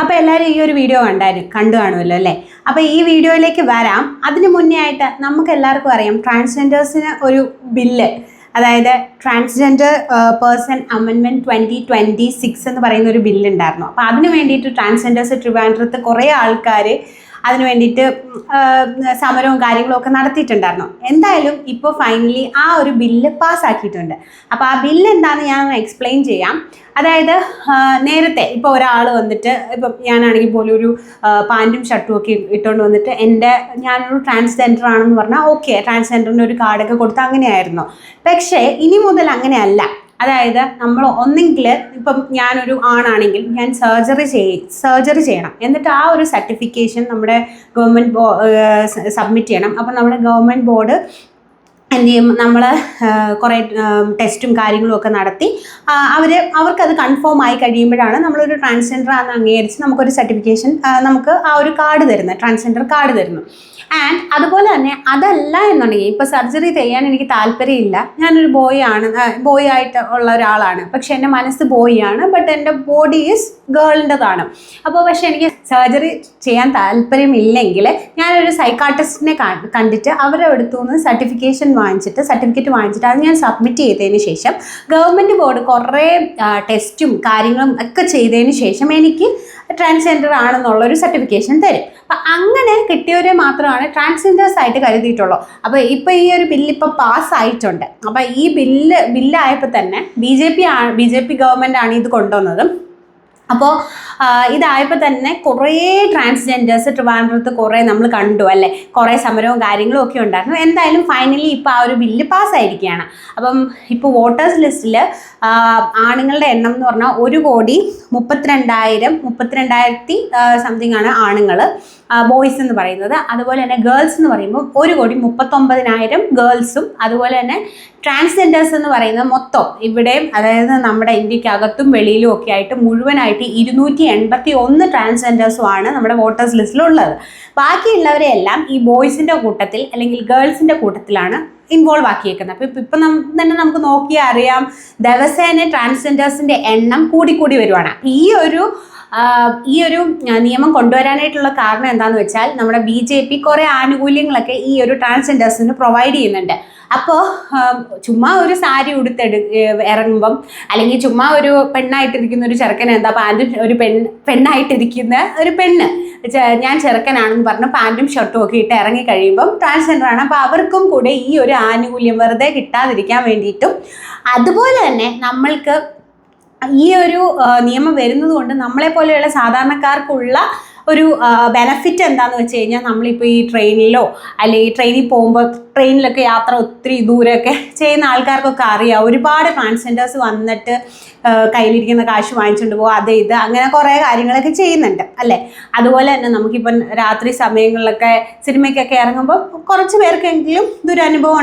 അപ്പോൾ എല്ലാവരും ഈ ഒരു വീഡിയോ കണ്ടു കാണുമല്ലോ അല്ലേ? അപ്പോൾ ഈ വീഡിയോയിലേക്ക് വരാം. അതിന് മുന്നേ ആയിട്ട് നമുക്ക് എല്ലാവർക്കും അറിയാം ട്രാൻസ്ജെൻഡേഴ്സിന് ഒരു ബില്ല്, അതായത് ട്രാൻസ്ജെൻഡർ പേഴ്സൺ അമെൻമെൻറ്റ് 2026 എന്ന് പറയുന്ന ഒരു ബില്ലുണ്ടായിരുന്നു. അപ്പോൾ അതിന് വേണ്ടിയിട്ട് ട്രാൻസ്ജെൻഡേഴ്സ് ട്രിവാൻഡ്രത്ത് കുറേ ആൾക്കാർ അതിന് വേണ്ടിയിട്ട് സമരവും കാര്യങ്ങളും ഒക്കെ നടത്തിയിട്ടുണ്ടായിരുന്നു. എന്തായാലും ഇപ്പോൾ ഫൈനലി ആ ഒരു ബില്ല് പാസ്സാക്കിയിട്ടുണ്ട്. അപ്പോൾ ആ ബില്ല് എന്താണെന്ന് ഞാൻ എക്സ്പ്ലെയിൻ ചെയ്യാം. അതായത് നേരത്തെ ഇപ്പോൾ ഒരാൾ വന്നിട്ട്, ഇപ്പം ഞാനാണെങ്കിൽ പോലും ഒരു പാൻറ്റും ഷർട്ടും ഒക്കെ ഇട്ടുകൊണ്ട് വന്നിട്ട് ഞാനൊരു ട്രാൻസ്ജെൻഡർ ആണെന്ന് പറഞ്ഞാൽ ഓക്കെ, ട്രാൻസ്ജെൻഡറിൻ്റെ ഒരു കാർഡൊക്കെ കൊടുത്ത് അങ്ങനെയായിരുന്നു. പക്ഷേ ഇനി മുതൽ അങ്ങനെയല്ല. അതായത് നമ്മൾ ഒന്നെങ്കിൽ ഇപ്പം ഞാനൊരു ആണാണെങ്കിൽ ഞാൻ സർജറി ചെയ്യണം, എന്നിട്ട് ആ ഒരു സർട്ടിഫിക്കേഷൻ നമ്മുടെ ഗവൺമെൻറ് സബ്മിറ്റ് ചെയ്യണം. അപ്പം നമ്മുടെ ഗവൺമെൻറ് ബോർഡ് എന്ത് ചെയ്യും, നമ്മൾ കുറേ ടെസ്റ്റും കാര്യങ്ങളും ഒക്കെ നടത്തി അവർക്കത് കൺഫേം ആയി കഴിയുമ്പോഴാണ് നമ്മളൊരു ട്രാൻസ്ജെൻഡർ ആണെന്ന് അംഗീകരിച്ച് നമുക്കൊരു സർട്ടിഫിക്കേഷൻ, നമുക്ക് ആ ഒരു കാർഡ് തരുന്നത്, ട്രാൻസ്ജെൻഡർ കാർഡ് തരുന്നു. ആൻഡ് അതുപോലെ തന്നെ അതല്ല എന്നുണ്ടെങ്കിൽ ഇപ്പോൾ സർജറി ചെയ്യാൻ എനിക്ക് താല്പര്യമില്ല, ഞാനൊരു ബോയ് ആയിട്ട് ഉള്ള ഒരാളാണ്, പക്ഷെ എൻ്റെ മനസ്സ് ബോയ് ആണ്, ബട്ട് എൻ്റെ ബോഡി ഈസ് ഗേളിൻ്റെതാണ്. അപ്പോൾ പക്ഷേ എനിക്ക് സർജറി ചെയ്യാൻ താല്പര്യമില്ലെങ്കിൽ ഞാനൊരു സൈക്കാട്രിസ്റ്റിനെ കണ്ടിട്ട് അവരുടെ അടുത്തു നിന്ന് സർട്ടിഫിക്കറ്റ് വാങ്ങിച്ചിട്ട് അത് ഞാൻ സബ്മിറ്റ് ചെയ്തതിന് ശേഷം ഗവൺമെൻറ് ബോർഡ് കുറേ ടെസ്റ്റും കാര്യങ്ങളും ഒക്കെ ചെയ്തതിന് ശേഷം എനിക്ക് ട്രാൻസ്ജെൻഡർ ആണെന്നുള്ളൊരു സർട്ടിഫിക്കേഷൻ തരും. അപ്പം അങ്ങനെ കിട്ടിയവരെ മാത്രമാണ് ട്രാൻസ്ജെൻഡേഴ്സ് ആയിട്ട് കരുതിയിട്ടുള്ളൂ. അപ്പോൾ ഇപ്പോൾ ഈ ഒരു ബില്ല് ഇപ്പോൾ പാസ്സായിട്ടുണ്ട്. അപ്പോൾ ഈ ബില്ലായപ്പോൾ തന്നെ ബി ജെ പി ഗവൺമെൻറ് ആണ് ഇത് കൊണ്ടുവന്നത്. അപ്പോൾ ഇതായപ്പോൾ തന്നെ കുറേ ട്രാൻസ്ജെൻഡേഴ്സ് ട്രിവാൻഡ്രത്ത് കുറേ നമ്മൾ കണ്ടു അല്ലേ, കുറേ സമരവും കാര്യങ്ങളും ഒക്കെ ഉണ്ടായിരുന്നു. എന്തായാലും ഫൈനലി ഇപ്പോൾ ആ ഒരു ബില്ല് പാസ്സായിരിക്കുകയാണ്. അപ്പം ഇപ്പോൾ വോട്ടേഴ്സ് ലിസ്റ്റിൽ ആണുങ്ങളുടെ എണ്ണം എന്ന് പറഞ്ഞാൽ 1,32,000 സംതിങ് ആണ് ആണുങ്ങൾ, ബോയ്സ് എന്ന് പറയുന്നത്. അതുപോലെ തന്നെ ഗേൾസ് എന്ന് പറയുമ്പോൾ 1,39,000 ഗേൾസും, അതുപോലെ തന്നെ ട്രാൻസ്ജെൻഡേഴ്സ് എന്ന് പറയുന്നത് മൊത്തം ഇവിടെയും, അതായത് നമ്മുടെ ഇന്ത്യക്കകത്തും വെളിയിലും ഒക്കെ ആയിട്ട് മുഴുവനായിട്ട് 281 ട്രാൻസ്ജെൻഡേഴ്സുമാണ് നമ്മുടെ വോട്ടേഴ്സ് ലിസ്റ്റിലുള്ളത്. ബാക്കിയുള്ളവരെല്ലാം ഈ ബോയ്സിൻ്റെ കൂട്ടത്തിൽ അല്ലെങ്കിൽ ഗേൾസിൻ്റെ കൂട്ടത്തിലാണ് ഇൻവോൾവ് ആക്കിയേക്കുന്നത്. അപ്പോൾ ഇപ്പം തന്നെ നമുക്ക് നോക്കിയാൽ അറിയാം, ദിവസേന ട്രാൻസ്ജെൻഡേഴ്സിൻ്റെ എണ്ണം കൂടിക്കൂടി വരുവാണ്. ഈ ഒരു നിയമം കൊണ്ടുവരാനായിട്ടുള്ള കാരണം എന്താണെന്ന് വെച്ചാൽ നമ്മുടെ BJP കുറേ ആനുകൂല്യങ്ങളൊക്കെ ഈ ഒരു ട്രാൻസ്ജെൻഡേഴ്സിന് പ്രൊവൈഡ് ചെയ്യുന്നുണ്ട്. അപ്പോൾ ചുമ്മാ ഒരു സാരി ഇറങ്ങുമ്പം, അല്ലെങ്കിൽ ചുമ്മാ ഒരു പെണ്ണായിട്ടിരിക്കുന്ന ഒരു ചെറുക്കന് എന്താ ഒരു പെണ്ണായിട്ടിരിക്കുന്ന ഒരു പെണ്ണ്, ഞാൻ ചെറുക്കനാണെന്ന് പറഞ്ഞ് പാൻറ്റും ഷർട്ടും ഒക്കെ ഇട്ട് ഇറങ്ങി കഴിയുമ്പം ട്രാൻസ്ജെൻഡറാണ്. അപ്പോൾ അവർക്കും കൂടെ ഈ ഒരു ആനുകൂല്യം വെറുതെ കിട്ടാതിരിക്കാൻ വേണ്ടിയിട്ടും, അതുപോലെ തന്നെ നമ്മൾക്ക് ഈ ഒരു നിയമം വരുന്നത് കൊണ്ട് നമ്മളെപ്പോലെയുള്ള സാധാരണക്കാർക്കുള്ള ഒരു ബെനഫിറ്റ് എന്താണെന്ന് വെച്ച് കഴിഞ്ഞാൽ, നമ്മളിപ്പോൾ ഈ ട്രെയിനിലോ അല്ലെങ്കിൽ ട്രെയിനിൽ പോകുമ്പോൾ ട്രെയിനിലൊക്കെ യാത്ര ഒത്തിരി ദൂരമൊക്കെ ചെയ്യുന്ന ആൾക്കാർക്കൊക്കെ അറിയാം, ഒരുപാട് ട്രാൻസ്ജെൻഡേഴ്സ് വന്നിട്ട് കയ്യിലിരിക്കുന്ന കാശ് വാങ്ങിച്ചുകൊണ്ട് പോകുക, ഇത് അങ്ങനെ കുറേ കാര്യങ്ങളൊക്കെ ചെയ്യുന്നുണ്ട് അല്ലേ. അതുപോലെ തന്നെ നമുക്കിപ്പം രാത്രി സമയങ്ങളിലൊക്കെ സിനിമയ്ക്കൊക്കെ ഇറങ്ങുമ്പോൾ കുറച്ച് പേർക്കെങ്കിലും ദുരനുഭവം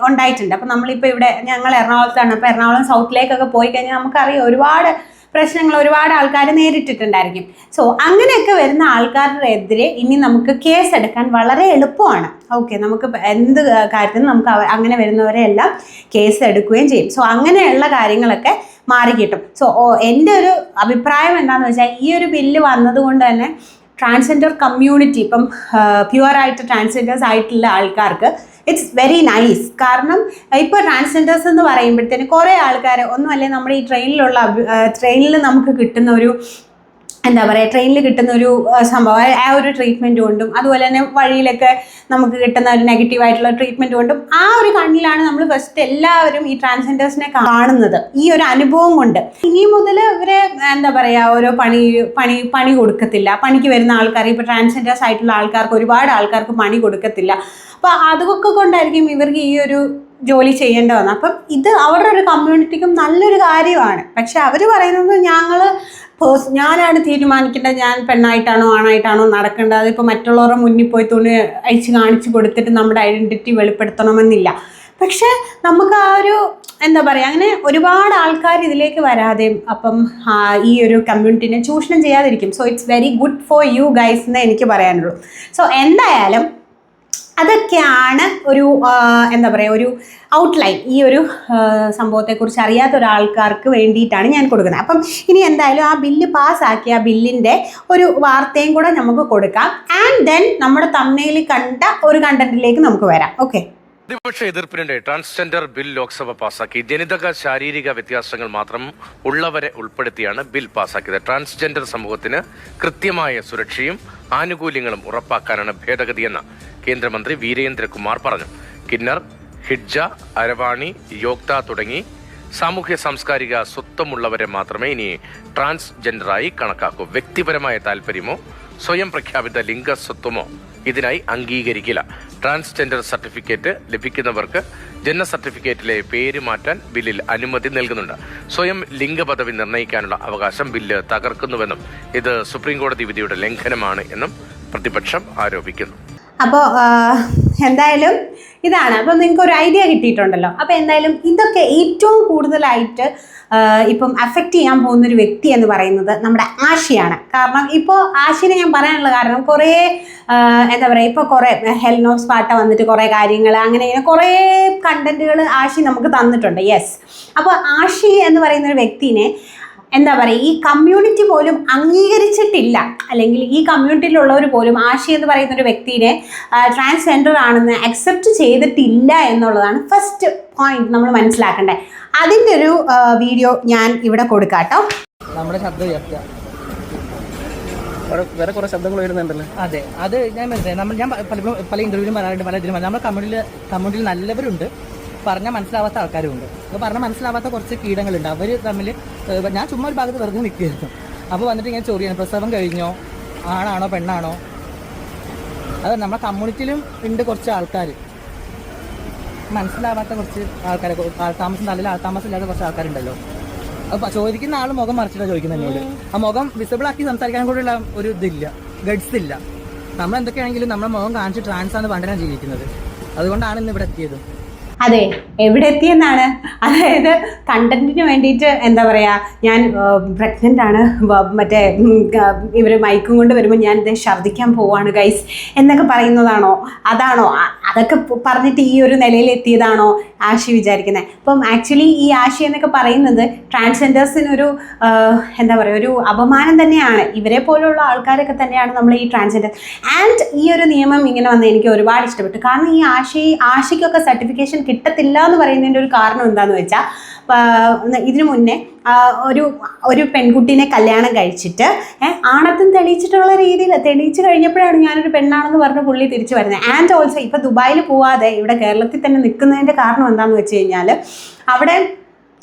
ഉണ്ടായിട്ടുണ്ട്. അപ്പം നമ്മളിപ്പോൾ ഞങ്ങൾ എറണാകുളത്താണ്. അപ്പോൾ എറണാകുളം സൗത്തിലേക്കൊക്കെ പോയി കഴിഞ്ഞാൽ നമുക്കറിയാം ഒരുപാട് പ്രശ്നങ്ങൾ ഒരുപാട് ആൾക്കാർ നേരിട്ടിട്ടുണ്ടായിരിക്കും. സോ അങ്ങനെയൊക്കെ വരുന്ന ആൾക്കാരുടെ എതിരെ ഇനി നമുക്ക് കേസ് എടുക്കാൻ വളരെ എളുപ്പമാണ്. ഓക്കെ, നമുക്ക് എന്ത് കാര്യത്തിനും നമുക്ക് അങ്ങനെ വരുന്നവരെ എല്ലാം കേസ് എടുക്കുകയും ചെയ്യും. സോ അങ്ങനെയുള്ള കാര്യങ്ങളൊക്കെ മാറിക്കിട്ടും. സോ എൻ്റെ ഒരു അഭിപ്രായം എന്താണെന്ന് വെച്ചാൽ, ഈ ഒരു ബില്ല് വന്നതുകൊണ്ട് തന്നെ ട്രാൻസ്ജെൻഡർ കമ്മ്യൂണിറ്റി, ഇപ്പം പ്യുവറായിട്ട് ട്രാൻസ്ജെൻഡേഴ്സ് ആയിട്ടുള്ള ആൾക്കാർക്ക് ഇറ്റ്സ് വെരി നൈസ്. കാരണം ഇപ്പോൾ ട്രാൻസ്ജെൻഡേഴ്സ് എന്ന് പറയുമ്പോഴത്തേന് കുറേ ആൾക്കാർ ഒന്നുമല്ലേ, നമ്മുടെ ഈ ട്രെയിനിൽ നമുക്ക് കിട്ടുന്ന ഒരു ട്രെയിനിൽ കിട്ടുന്ന ഒരു സംഭവം, ആ ഒരു ട്രീറ്റ്മെൻറ്റ് കൊണ്ടും, അതുപോലെ തന്നെ വഴിയിലൊക്കെ നമുക്ക് കിട്ടുന്ന ഒരു നെഗറ്റീവായിട്ടുള്ള ട്രീറ്റ്മെൻറ്റ് കൊണ്ടും, ആ ഒരു കണ്ണിലാണ് നമ്മൾ ഫസ്റ്റ് എല്ലാവരും ഈ ട്രാൻസ്ജെൻഡേഴ്സിനെ കാണുന്നത്, ഈ ഒരു അനുഭവം കൊണ്ട്. ഇനി മുതൽ ഇവരെ ഓരോ പണി കൊടുക്കത്തില്ല. പണിക്ക് വരുന്ന ആൾക്കാർ, ഇപ്പോൾ ട്രാൻസ്ജെൻഡേഴ്സ് ആയിട്ടുള്ള ആൾക്കാർക്ക് ഒരുപാട് ആൾക്കാർക്ക് പണി കൊടുക്കത്തില്ല. അപ്പോൾ അതൊക്കെ കൊണ്ടായിരിക്കും ഇവർക്ക് ഈ ഒരു ജോലി ചെയ്യേണ്ട വന്നത്. അപ്പം ഇത് അവരുടെ ഒരു കമ്മ്യൂണിറ്റിക്കും നല്ലൊരു കാര്യമാണ്. പക്ഷെ അവർ പറയുന്നത് ഞാനാണ് തീരുമാനിക്കേണ്ടത്, ഞാൻ പെണ്ണായിട്ടാണോ ആണായിട്ടാണോ നടക്കേണ്ടത്, അതിപ്പോൾ മറ്റുള്ളവരുടെ മുന്നിൽ പോയി തുണി അയച്ച് കാണിച്ചു കൊടുത്തിട്ട് നമ്മുടെ ഐഡൻറ്റിറ്റി വെളിപ്പെടുത്തണമെന്നില്ല. പക്ഷെ നമുക്ക് ആ ഒരു അങ്ങനെ ഒരുപാട് ആൾക്കാർ ഇതിലേക്ക് വരാതെയും അപ്പം ഈ ഒരു കമ്മ്യൂണിറ്റിനെ ചൂഷണം ചെയ്യാതിരിക്കും. So it's very good for you guys എന്നേ എനിക്ക് പറയാനുള്ളൂ. സോ എന്തായാലും അതൊക്കെയാണ് ഒരു എന്താ പറയുക ഒരു ഔട്ട്ലൈൻ ഈ ഒരു സംഭവത്തെക്കുറിച്ച് അറിയാത്ത ഒരാൾക്കാർക്ക് വേണ്ടിയിട്ടാണ് ഞാൻ കൊടുക്കുന്നത്. അപ്പം ഇനി എന്തായാലും ആ ബില്ല് പാസ്സാക്കി ആ ബില്ലിൻ്റെ ഒരു വാർത്തയും കൂടെ നമുക്ക് കൊടുക്കാം. ആൻഡ് ദെൻ നമ്മുടെ തമ്മനയിൽ കണ്ട ഒരു കണ്ടന്റിലേക്ക് നമുക്ക് വരാം. ഓക്കെ. പ്രതിപക്ഷ എതിർപ്പിനിടെ ട്രാൻസ്ജെൻഡർ ബിൽ ലോക്സഭ പാസാക്കി. ജനിതക ശാരീരിക വ്യത്യാസങ്ങൾ മാത്രം ഉള്ളവരെ ഉൾപ്പെടുത്തിയാണ് ബിൽ പാസാക്കിയത്. ട്രാൻസ്ജെൻഡർ സമൂഹത്തിന് കൃത്യമായ സുരക്ഷയും ആനുകൂല്യങ്ങളും ഉറപ്പാക്കാനാണ് ഭേദഗതിയെന്ന് കേന്ദ്രമന്ത്രി വീരേന്ദ്രകുമാർ പറഞ്ഞു. കിന്നർ, ഹിഡ്ജ, അരവാണി, യോക്ത തുടങ്ങി സാമൂഹ്യ സാംസ്കാരിക സ്വത്വമുള്ളവരെ മാത്രമേ ഇനി ട്രാൻസ്ജെൻഡറായി കണക്കാക്കൂ. വ്യക്തിപരമായ താല്പര്യമോ സ്വയം പ്രഖ്യാപിത ലിംഗസ്വത്വമോ ഇതിനായി അംഗീകരിക്കില്ല. ട്രാൻസ്ജെൻഡർ സർട്ടിഫിക്കറ്റ് ലഭിക്കുന്നവർക്ക് ജനന സർട്ടിഫിക്കറ്റിലെ പേര് മാറ്റാൻ ബില്ലിൽ അനുമതി നൽകുന്നുണ്ട്. സ്വയം ലിംഗപദവി നിർണ്ണയിക്കാനുള്ള അവകാശം ബില്ല് തകർക്കുന്നുവെന്നും ഇത് സുപ്രീംകോടതി വിധിയുടെ ലംഘനമാണ് എന്നും പ്രതിപക്ഷം ആരോപിക്കുന്നു. അപ്പോൾ എന്തായാലും ഇതാണ്. അപ്പം നിങ്ങൾക്ക് ഒരു ഐഡിയ കിട്ടിയിട്ടുണ്ടല്ലോ. അപ്പോൾ എന്തായാലും ഇതൊക്കെ ഏറ്റവും കൂടുതലായിട്ട് ഇപ്പം അഫക്റ്റ് ചെയ്യാൻ പോകുന്നൊരു വ്യക്തി എന്ന് പറയുന്നത് നമ്മുടെ ആഷിയാണ്. കാരണം ഇപ്പോൾ ആഷിനെ ഞാൻ പറയാനുള്ള കാരണം കുറേ എന്താ പറയുക, ഇപ്പോൾ കുറേ ഹെൽനോസ് പാട്ട വന്നിട്ട് കുറേ കാര്യങ്ങൾ അങ്ങനെ ഇങ്ങനെ കുറേ കണ്ടന്റുകൾ ആഷി നമുക്ക് തന്നിട്ടുണ്ട്. യെസ്. അപ്പോൾ ആഷി എന്ന് പറയുന്നൊരു വ്യക്തിനെ എന്താ പറയുക, ഈ കമ്മ്യൂണിറ്റി പോലും അംഗീകരിച്ചിട്ടില്ല, അല്ലെങ്കിൽ ഈ കമ്മ്യൂണിറ്റിയിലുള്ളവർ പോലും ആഷി എന്ന് പറയുന്ന ഒരു വ്യക്തിനെ ട്രാൻസ്ജെൻഡർ ആണെന്ന് അക്സെപ്റ്റ് ചെയ്തിട്ടില്ല എന്നുള്ളതാണ് ഫസ്റ്റ് പോയിന്റ് നമ്മൾ മനസ്സിലാക്കേണ്ടത്. അതിൻ്റെ ഒരു വീഡിയോ ഞാൻ ഇവിടെ കൊടുക്കാം കേട്ടോ. നമ്മുടെ ശബ്ദം ഉയർത്തുക, വേറെ കുറേ ശബ്ദങ്ങൾ വരുന്നുണ്ടല്ലോ. അതെ, അത് ഞാൻ മനസ്സിലായി. ഞാൻ പല ഇന്റർവ്യൂവിലും പറയാറുണ്ട്, പല ഇതിലും നമ്മുടെ കമ്മ്യൂണിറ്റിയിൽ നല്ലവരുണ്ട്, പറഞ്ഞാൽ മനസ്സിലാവാത്ത ആൾക്കാരുമുണ്ട്. അപ്പോൾ പറഞ്ഞാൽ മനസ്സിലാവാത്ത കുറച്ച് കീടങ്ങളുണ്ട്. അവർ തമ്മിൽ ഞാൻ ചുമ്മാ ഒരു ഭാഗത്ത് വെറുതെ നിൽക്കുകയായിരുന്നു. അപ്പോൾ വന്നിട്ട് ഇങ്ങനെ ചോദിയാണ്, പ്രസവം കഴിഞ്ഞോ, ആണാണോ പെണ്ണാണോ. അത് നമ്മുടെ കമ്മ്യൂണിറ്റിയിലും ഉണ്ട് കുറച്ച് ആൾക്കാർ, മനസ്സിലാവാത്ത കുറച്ച് ആൾക്കാർ, ആൾത്താമസം നല്ലൊരു ആൾത്താമസം ഇല്ലാത്ത കുറച്ച് ആൾക്കാരുണ്ടല്ലോ. അപ്പോൾ ചോദിക്കുന്ന ആൾ മുഖം മറിച്ചിട്ടാണ് ചോദിക്കുന്നത് എന്നോട്. ആ മുഖം വിസിബിൾ ആക്കി സംസാരിക്കാൻ കൂടെയുള്ള ഒരു ഇതില്ല, ഗഡ്സ് ഇല്ല. നമ്മൾ എന്തൊക്കെയാണെങ്കിലും നമ്മുടെ മുഖം കാണിച്ച് ട്രാൻസാണ് പണ്ടിനാണ് ജീവിക്കുന്നത്. അതുകൊണ്ടാണ് ഇന്ന് ഇവിടെ എത്തിയത്. അതെ, എവിടെ എത്തിയെന്നാണ്, അതായത് കണ്ടന്റിന് വേണ്ടിയിട്ട് എന്താ പറയുക, ഞാൻ പ്രഗ്നൻ്റ് ആണ്, മറ്റേ ഇവർ മൈക്കും കൊണ്ട് വരുമ്പോൾ ഞാൻ ഇത് ഛർദ്ദിക്കാൻ പോവാണ് ഗൈസ് എന്നൊക്കെ പറയുന്നതാണോ, അതാണോ, അതൊക്കെ പറഞ്ഞിട്ട് ഈ ഒരു നിലയിൽ എത്തിയതാണോ ആഷി വിചാരിക്കുന്നത്? അപ്പം ആക്ച്വലി ഈ ആഷി എന്നൊക്കെ പറയുന്നത് ട്രാൻസ്ജെൻഡേഴ്സിനൊരു എന്താ പറയുക, ഒരു അപമാനം തന്നെയാണ്. ഇവരെ പോലുള്ള ആൾക്കാരൊക്കെ തന്നെയാണ് നമ്മൾ ഈ ട്രാൻസ്ജെൻഡർ. ആൻഡ് ഈ ഒരു നിയമം ഇങ്ങനെ വന്ന് എനിക്ക് ഒരുപാട് ഇഷ്ടപ്പെട്ടു. കാരണം ഈ ആഷിക്കൊക്കെ സർട്ടിഫിക്കേഷൻ കിട്ടത്തില്ല എന്ന് പറയുന്നതിൻ്റെ ഒരു കാരണം എന്താണെന്ന് വെച്ചാൽ, ഇതിനു മുന്നേ ഒരു പെൺകുട്ടീനെ കല്യാണം കഴിച്ചിട്ട് ആണത്തും തെളിയിച്ചിട്ടുള്ള രീതിയിൽ തെളിയിച്ച് കഴിഞ്ഞപ്പോഴാണ് ഞാനൊരു പെണ്ണാണെന്ന് പറഞ്ഞ് പുള്ളി തിരിച്ചു വരുന്നത്. ആൻഡ് ഓൾസോ ഇപ്പോൾ ദുബായിൽ പോവാതെ ഇവിടെ കേരളത്തിൽ തന്നെ നിൽക്കുന്നതിൻ്റെ കാരണം എന്താണെന്ന് വെച്ച് കഴിഞ്ഞാൽ, അവിടെ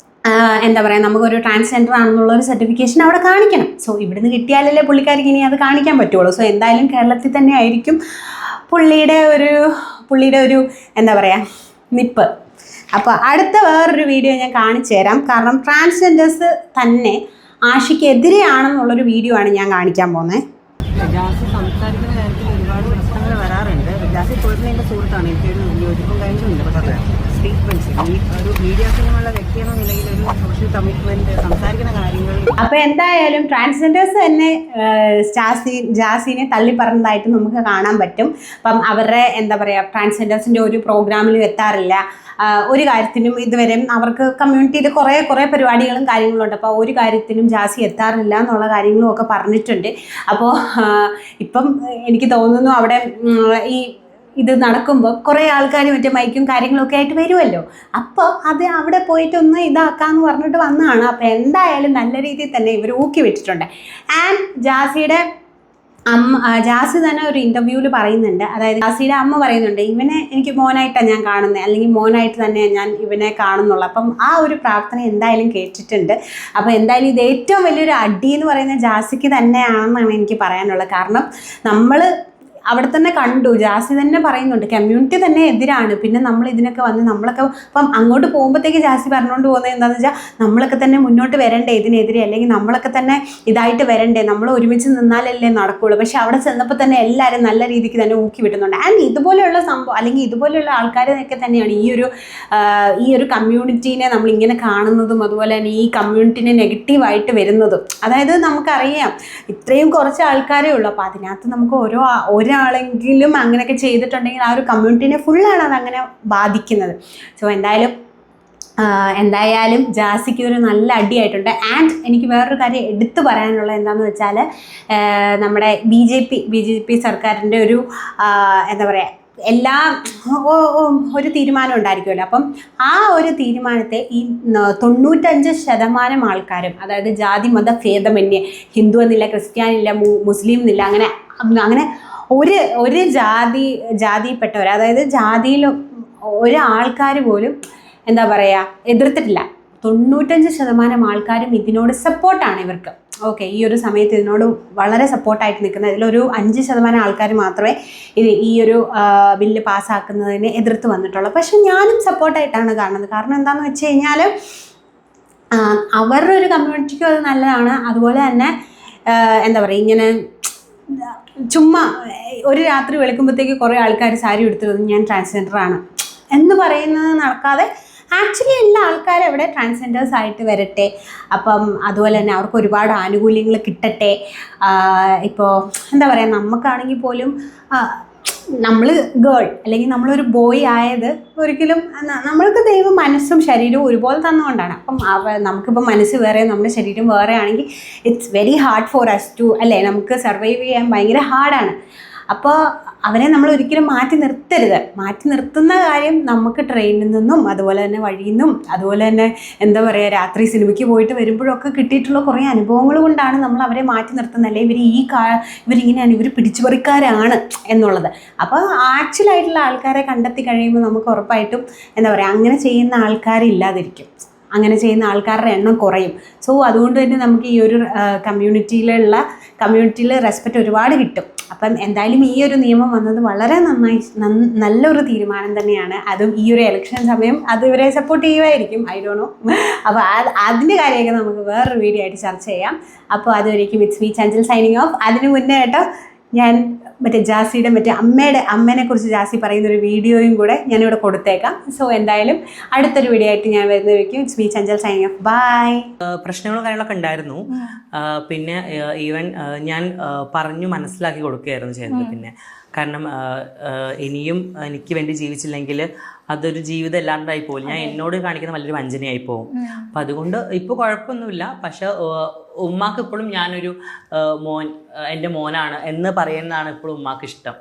എന്താ പറയുക, നമുക്കൊരു ട്രാൻസ്ജെൻഡർ ആണെന്നുള്ളൊരു സർട്ടിഫിക്കേഷൻ അവിടെ കാണിക്കണം. സോ ഇവിടുന്ന് കിട്ടിയാലല്ലേ പുള്ളിക്കാരിക്ക് ഇനി അത് കാണിക്കാൻ പറ്റുള്ളൂ. സോ എന്തായാലും കേരളത്തിൽ തന്നെ ആയിരിക്കും പുള്ളിയുടെ ഒരു എന്താ പറയുക നിപ്പ്. അപ്പോൾ അടുത്ത വേറൊരു വീഡിയോ ഞാൻ കാണിച്ചു തരാം. കാരണം ട്രാൻസ്ജെൻഡേഴ്സ് തന്നെ ആഷിക്കെതിരെയാണെന്നുള്ളൊരു വീഡിയോ ആണ് ഞാൻ കാണിക്കാൻ പോകുന്നത്. ജാസി സംസാരിക്കുന്ന കാര്യത്തിൽ ഒരുപാട് പ്രശ്നങ്ങൾ വരാറുണ്ട്. ജാസി പേഴ്സണലി എൻ്റെ സുഹൃത്താണ്, എനിക്കൊരു യോജിപ്പും കാര്യങ്ങളുണ്ട്. പക്ഷേ സ്റ്റേറ്റ്മെന്റ്സ് ഈ ഒരു മീഡിയ സിനിമയുള്ള വ്യക്തി എന്ന നിലയിൽ ഒരു സോഷ്യൽ കമ്മിറ്റ്മെന്റ് സംസാരിക്കുന്ന കാര്യങ്ങൾ. അപ്പോൾ എന്തായാലും ട്രാൻസ്ജെൻഡേഴ്സ് തന്നെ ജാസിനെ തള്ളി പറഞ്ഞതായിട്ട് നമുക്ക് കാണാൻ പറ്റും. അപ്പം അവരുടെ എന്താ പറയുക, ട്രാൻസ്ജെൻഡേഴ്സിൻ്റെ ഒരു പ്രോഗ്രാമിലും എത്താറില്ല, ഒരു കാര്യത്തിനും ഇതുവരെ അവർക്ക് കമ്മ്യൂണിറ്റിയിൽ കുറേ പരിപാടികളും കാര്യങ്ങളുണ്ട്. അപ്പോൾ ഒരു കാര്യത്തിനും ജാസി എത്താറില്ല എന്നുള്ള കാര്യങ്ങളും ഒക്കെ പറഞ്ഞിട്ടുണ്ട്. അപ്പോൾ ഇപ്പം എനിക്ക് തോന്നുന്നു അവിടെ ഇത് നടക്കുമ്പോൾ കുറേ ആൾക്കാർ മറ്റേ മൈക്കും കാര്യങ്ങളൊക്കെ ആയിട്ട് വരുമല്ലോ. അപ്പോൾ അത് അവിടെ പോയിട്ടൊന്ന് ഇതാക്കാമെന്ന് പറഞ്ഞിട്ട് വന്നതാണ്. അപ്പോൾ എന്തായാലും നല്ല രീതിയിൽ തന്നെ ഇവർ ഊക്കി വിട്ടിട്ടുണ്ട്. ആൻഡ് ജാസി തന്നെ ഒരു ഇൻ്റർവ്യൂവിൽ പറയുന്നുണ്ട്, അതായത് ജാസിയുടെ അമ്മ പറയുന്നുണ്ട്, ഇവനെ എനിക്ക് മോനായിട്ടാണ് ഞാൻ കാണുന്നത്, അല്ലെങ്കിൽ മോനായിട്ട് തന്നെ ഞാൻ ഇവനെ കാണുന്നുള്ളൂ. അപ്പം ആ ഒരു പ്രാർത്ഥന എന്തായാലും കേട്ടിട്ടുണ്ട്. അപ്പോൾ എന്തായാലും ഇത് ഏറ്റവും വലിയൊരു അടി എന്ന് പറയുന്നത് ജാസിക്ക് തന്നെയാണെന്നാണ് എനിക്ക് പറയാനുള്ളത്. കാരണം നമ്മൾ അവിടെ തന്നെ കണ്ടു, ജാസി തന്നെ പറയുന്നുണ്ട് കമ്മ്യൂണിറ്റി തന്നെ എതിരാണ്. പിന്നെ നമ്മൾ ഇതിനൊക്കെ വന്ന് നമ്മളൊക്കെ അപ്പം അങ്ങോട്ട് പോകുമ്പോഴത്തേക്ക് ജാസി പറഞ്ഞുകൊണ്ട് പോകുന്നത് എന്താണെന്ന് വെച്ചാൽ, നമ്മളൊക്കെ തന്നെ മുന്നോട്ട് വരണ്ടേ ഇതിനെതിരെ, അല്ലെങ്കിൽ നമ്മളൊക്കെ തന്നെ ഇതായിട്ട് വരണ്ടേ, നമ്മൾ ഒരുമിച്ച് നിന്നാലല്ലേ നടക്കുകയുള്ളൂ. പക്ഷെ അവിടെ ചെന്നപ്പോൾ തന്നെ എല്ലാവരും നല്ല രീതിക്ക് തന്നെ ഊക്കി വിട്ടുന്നുണ്ട്. ആൻഡ് ഇതുപോലെയുള്ള സംഭവം അല്ലെങ്കിൽ ഇതുപോലെയുള്ള ആൾക്കാരൊക്കെ തന്നെയാണ് ഈ ഒരു കമ്മ്യൂണിറ്റീനെ നമ്മളിങ്ങനെ കാണുന്നതും, അതുപോലെ തന്നെ ഈ കമ്മ്യൂണിറ്റിനെ നെഗറ്റീവായിട്ട് വരുന്നതും. അതായത് നമുക്കറിയാം ഇത്രയും കുറച്ച് ആൾക്കാരേ ഉള്ളൂ, അപ്പോൾ അതിനകത്ത് നമുക്ക് ഓരോ ഒരാളെങ്കിലും അങ്ങനെയൊക്കെ ചെയ്തിട്ടുണ്ടെങ്കിൽ ആ ഒരു കമ്മ്യൂണിറ്റീനെ ഫുള്ളാണ് അത് അങ്ങനെ ബാധിക്കുന്നത്. സോ എന്തായാലും ജാസിക്ക് ഒരു നല്ല അടിയായിട്ടുണ്ട്. ആൻഡ് എനിക്ക് വേറൊരു കാര്യം എടുത്തു പറയാനുള്ളത് എന്താണെന്ന് വെച്ചാൽ നമ്മുടെ ബി ജെ പി സർക്കാരിൻ്റെ ഒരു എന്താ പറയുക ഒരു തീരുമാനം ഉണ്ടായിരിക്കുമല്ലോ. അപ്പം ആ ഒരു തീരുമാനത്തെ ഈ 95% ആൾക്കാരും, അതായത് ജാതി മത ഭേദമന്യേ, ഹിന്ദു എന്നില്ല, ക്രിസ്ത്യാനില്ല, മുസ്ലിം എന്നില്ല, അങ്ങനെ ഒരു ജാതിയിൽപ്പെട്ടവർ, അതായത് ജാതിയിൽ ഒരാൾക്കാർ പോലും എന്താ പറയുക എതിർത്തിട്ടില്ല. 95% ആൾക്കാരും ഇതിനോട് സപ്പോർട്ടാണ് ഇവർക്ക്. ഓക്കെ, ഈ ഒരു സമയത്ത് ഇതിനോട് വളരെ സപ്പോർട്ടായിട്ട് നിൽക്കുന്നത്. ഇതിലൊരു 5% ആൾക്കാർ മാത്രമേ ഈ ഒരു ബില്ല് പാസ്സാക്കുന്നതിനെ എതിർത്ത് വന്നിട്ടുള്ളൂ. പക്ഷെ ഞാനും സപ്പോർട്ടായിട്ടാണ് കാണുന്നത്. കാരണം എന്താണെന്ന് വെച്ച് കഴിഞ്ഞാൽ അവരുടെ ഒരു കമ്മ്യൂണിറ്റിക്കും അത് നല്ലതാണ്. അതുപോലെ തന്നെ എന്താ പറയുക, ഇങ്ങനെ ചുമ്മാ ഒരു രാത്രി വെളുക്കുമ്പോഴത്തേക്ക് കുറേ ആൾക്കാർ സാരി എടുത്തിരുന്നു ഞാൻ ട്രാൻസ്ജെൻഡറാണ് എന്ന് പറയുന്നത് നടക്കാതെ ആക്ച്വലി എല്ലാ ആൾക്കാരും അവിടെ ട്രാൻസ്ജെൻഡേഴ്സ് ആയിട്ട് വരട്ടെ. അപ്പം അതുപോലെ തന്നെ അവർക്ക് ഒരുപാട് ആനുകൂല്യങ്ങൾ കിട്ടട്ടെ. ഇപ്പോൾ എന്താ പറയുക, നമുക്കാണെങ്കിൽ പോലും നമ്മൾ ഗേൾ അല്ലെങ്കിൽ നമ്മളൊരു ബോയ് ആയത് ഒരിക്കലും നമ്മൾക്ക് ദൈവം മനസ്സും ശരീരവും ഒരുപോലെ തന്നുകൊണ്ടാണ്. അപ്പം നമുക്കിപ്പോൾ മനസ്സ് വേറെ നമ്മുടെ ശരീരം വേറെ ആണെങ്കിൽ it's very hard for us to, അല്ലേ, നമുക്ക് സർവൈവ് ചെയ്യാൻ ഭയങ്കര ഹാർഡാണ്. അപ്പോൾ അവരെ നമ്മൾ ഒരിക്കലും മാറ്റി നിർത്തരുത്. മാറ്റി നിർത്തുന്ന കാര്യം നമുക്ക് ട്രെയിനിൽ നിന്നും അതുപോലെ തന്നെ വഴിയിൽ നിന്നും അതുപോലെ തന്നെ എന്താ പറയുക രാത്രി സിനിമയ്ക്ക് പോയിട്ട് വരുമ്പോഴൊക്കെ കിട്ടിയിട്ടുള്ള കുറേ അനുഭവങ്ങൾ കൊണ്ടാണ് നമ്മൾ അവരെ മാറ്റി നിർത്തുന്നത്. അല്ലെ ഇവരിങ്ങനെയാണ്, ഇവർ പിടിച്ചുപറിക്കാരാണ് എന്നുള്ളത്. അപ്പോൾ ആക്ച്വലായിട്ടുള്ള ആൾക്കാരെ കണ്ടെത്തി കഴിയുമ്പോൾ നമുക്ക് ഉറപ്പായിട്ടും എന്താ പറയുക അങ്ങനെ ചെയ്യുന്ന ആൾക്കാരില്ലാതിരിക്കും, അങ്ങനെ ചെയ്യുന്ന ആൾക്കാരുടെ എണ്ണം കുറയും. സോ അതുകൊണ്ട് തന്നെ നമുക്ക് ഈ ഒരു കമ്മ്യൂണിറ്റിയിൽ റെസ്പെക്റ്റ് ഒരുപാട് കിട്ടും. അപ്പം എന്തായാലും ഈ ഒരു നിയമം വന്നത് വളരെ നല്ലൊരു തീരുമാനം തന്നെയാണ്. അതും ഈ ഒരു ഇലക്ഷൻ സമയം അത് ഇവരെ സപ്പോർട്ട് ചെയ്യുമായിരിക്കും, ഐ ഡോണ്ട് നോ. അപ്പോൾ അതിൻ്റെ കാര്യമൊക്കെ നമുക്ക് വേറൊരു വീഡിയോ ആയിട്ട് ചർച്ച ചെയ്യാം. അപ്പോൾ അതുവരേക്കും it's me Chanchal signing of. അതിന് മുന്നേ കേട്ടോ ഞാൻ ജാസിയുടെ അമ്മേനെ കുറിച്ച് ജാസി പറയുന്നൊരു വീഡിയോയും കൂടെ ഞാനിവിടെ കൊടുത്തേക്കാം. സോ എന്തായാലും അടുത്തൊരു വീഡിയോ ആയിട്ട് ഞാൻ വരുന്നതായിരിക്കും. It's me Chanchal signing off. Bye. പ്രശ്നങ്ങളും കാര്യങ്ങളൊക്കെ ഉണ്ടായിരുന്നു. പിന്നെ ഈവൻ ഞാൻ പറഞ്ഞു മനസ്സിലാക്കി കൊടുക്കുകയായിരുന്നു ചെയ്യുന്നത്. പിന്നെ കാരണം ഇനിയും എനിക്ക് വേണ്ടി ജീവിച്ചില്ലെങ്കിൽ അതൊരു ജീവിതം ഇല്ലാണ്ടായി പോകും. ഞാൻ എന്നോട് കാണിക്കുന്ന വലിയൊരു വഞ്ചനയായി പോകും. അപ്പം അതുകൊണ്ട് ഇപ്പോൾ കുഴപ്പമൊന്നുമില്ല. പക്ഷെ ഉമ്മാക്ക് ഇപ്പോഴും ഞാനൊരു എൻ്റെ മോനാണ് എന്ന് പറയുന്നതാണ് ഇപ്പോഴും ഉമ്മാക്ക് ഇഷ്ടം.